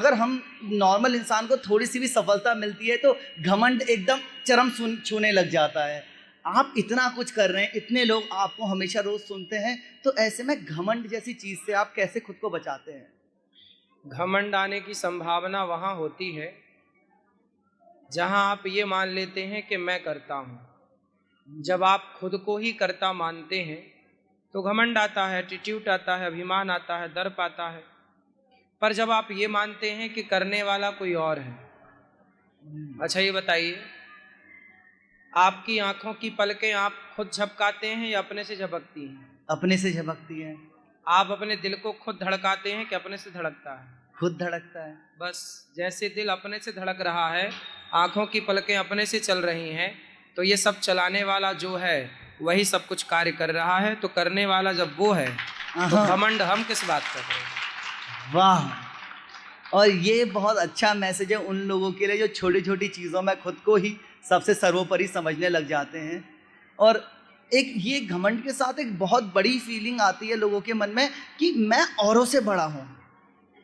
अगर हम नॉर्मल इंसान को थोड़ी सी भी सफलता मिलती है तो घमंड एकदम चरम छूने लग जाता है। आप इतना कुछ कर रहे हैं, इतने लोग आपको हमेशा रोज सुनते हैं, तो ऐसे में घमंड जैसी चीज से आप कैसे खुद को बचाते हैं? घमंड आने की संभावना वहाँ होती है जहाँ आप ये मान लेते हैं कि मैं करता हूँ। जब आप खुद को ही करता मानते हैं तो घमंड आता है, एटीट्यूड आता है, अभिमान आता है, दर्प आता है। पर जब आप ये मानते हैं कि करने वाला कोई और है, अच्छा ये बताइए, आपकी आंखों की पलकें आप खुद झपकाते हैं या अपने से झपकती हैं? अपने से झपकती है। आप अपने दिल को खुद धड़काते हैं कि अपने से धड़कता है? खुद धड़कता है। बस जैसे दिल अपने से धड़क रहा है, आंखों की पलकें अपने से चल रही हैं, तो ये सब चलाने वाला जो है वही सब कुछ कार्य कर रहा है। तो करने वाला जब वो है तो घमंड हम किस बात कर रहे हैं? वाह! और ये बहुत अच्छा मैसेज है उन लोगों के लिए जो छोटी छोटी चीज़ों में खुद को ही सबसे सर्वोपरि समझने लग जाते हैं। और एक ये घमंड के साथ एक बहुत बड़ी फीलिंग आती है लोगों के मन में कि मैं औरों से बड़ा हूँ।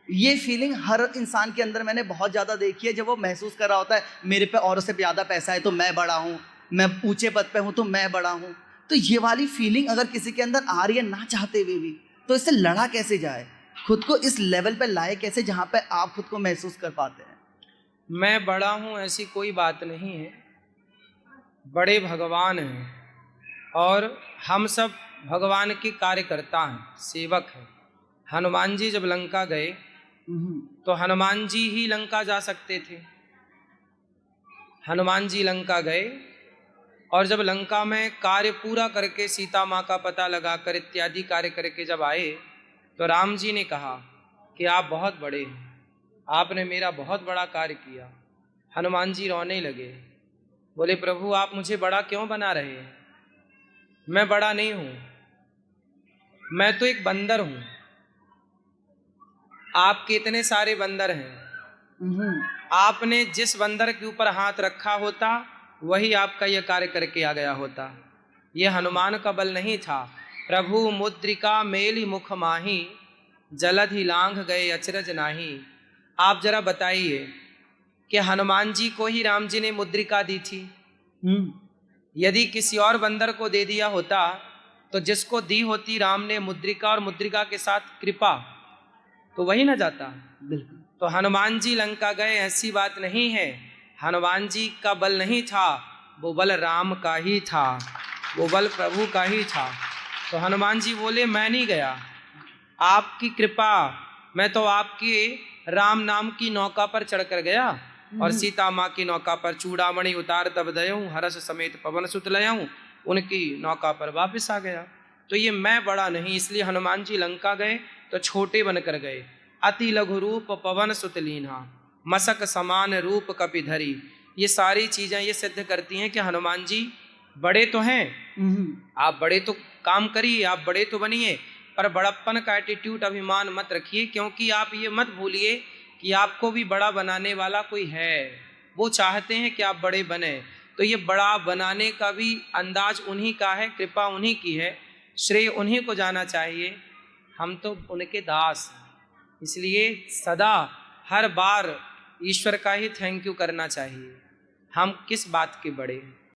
ये फीलिंग हर इंसान के अंदर मैंने बहुत ज़्यादा देखी है। जब वो महसूस कर रहा होता है मेरे पे औरों से ज़्यादा पैसा है तो मैं बड़ा हूँ, मैं ऊंचे पद पे हूँ तो मैं बड़ा हूँ, तो ये वाली फीलिंग अगर किसी के अंदर आ रही है ना चाहते हुए भी, तो इससे लड़ा कैसे जाए? खुद को इस लेवल पे लाए कैसे जहाँ पे आप खुद को महसूस कर पाते हैं? मैं बड़ा हूँ ऐसी कोई बात नहीं है। बड़े भगवान हैं और हम सब भगवान के कार्यकर्ता हैं, सेवक हैं। हनुमान जी जब लंका गए तो हनुमान जी ही लंका जा सकते थे। हनुमान जी लंका गए और जब लंका में कार्य पूरा करके सीता माँ का पता लगाकर इत्यादि कार्य करके जब आए तो राम जी ने कहा कि आप बहुत बड़े हैं, आपने मेरा बहुत बड़ा कार्य किया। हनुमान जी रोने लगे, बोले प्रभु आप मुझे बड़ा क्यों बना रहे हैं? मैं बड़ा नहीं हूं, मैं तो एक बंदर हूं। आपके इतने सारे बंदर हैं, आपने जिस बंदर के ऊपर हाथ रखा होता वही आपका यह कार्य करके आ गया होता। यह हनुमान का बल नहीं था। प्रभु मुद्रिका मेली मुख माही, जलधि लांघ गए अचरज नाही। आप जरा बताइए कि हनुमान जी को ही राम जी ने मुद्रिका दी थी। यदि किसी और बंदर को दे दिया होता तो जिसको दी होती राम ने मुद्रिका और मुद्रिका के साथ कृपा, तो वही ना जाता। बिल्कुल। तो हनुमान जी लंका गए ऐसी बात नहीं है। हनुमान जी का बल नहीं था, वो बल राम का ही था, वो बल प्रभु का ही था। तो हनुमान जी बोले मैं नहीं गया, आपकी कृपा, मैं तो आपके राम नाम की नौका पर चढ़कर गया और सीता माँ की नौका पर चूड़ामणि उतार तब दयऊं, हरस समेत पवन सुत लयऊं, उनकी नौका पर वापस आ गया। तो ये मैं बड़ा नहीं, इसलिए हनुमान जी लंका गए तो छोटे बनकर गए। अति लघु रूप पवन सुत लीन्हा, मसक समान रूप कपि धरी। ये सारी चीजें ये सिद्ध करती हैं कि हनुमान जी बड़े तो हैं, आप बड़े तो काम करिए, आप बड़े तो बनिए, पर बड़प्पन का एटीट्यूड अभिमान मत रखिए, क्योंकि आप ये मत भूलिए कि आपको भी बड़ा बनाने वाला कोई है। वो चाहते हैं कि आप बड़े बने। तो ये बड़ा बनाने का भी अंदाज उन्हीं का है, कृपा उन्हीं की है, श्रेय उन्हीं को जाना चाहिए। हम तो उनके दास हैं, इसलिए सदा हर बार ईश्वर का ही थैंक यू करना चाहिए। हम किस बात के बड़े हैं?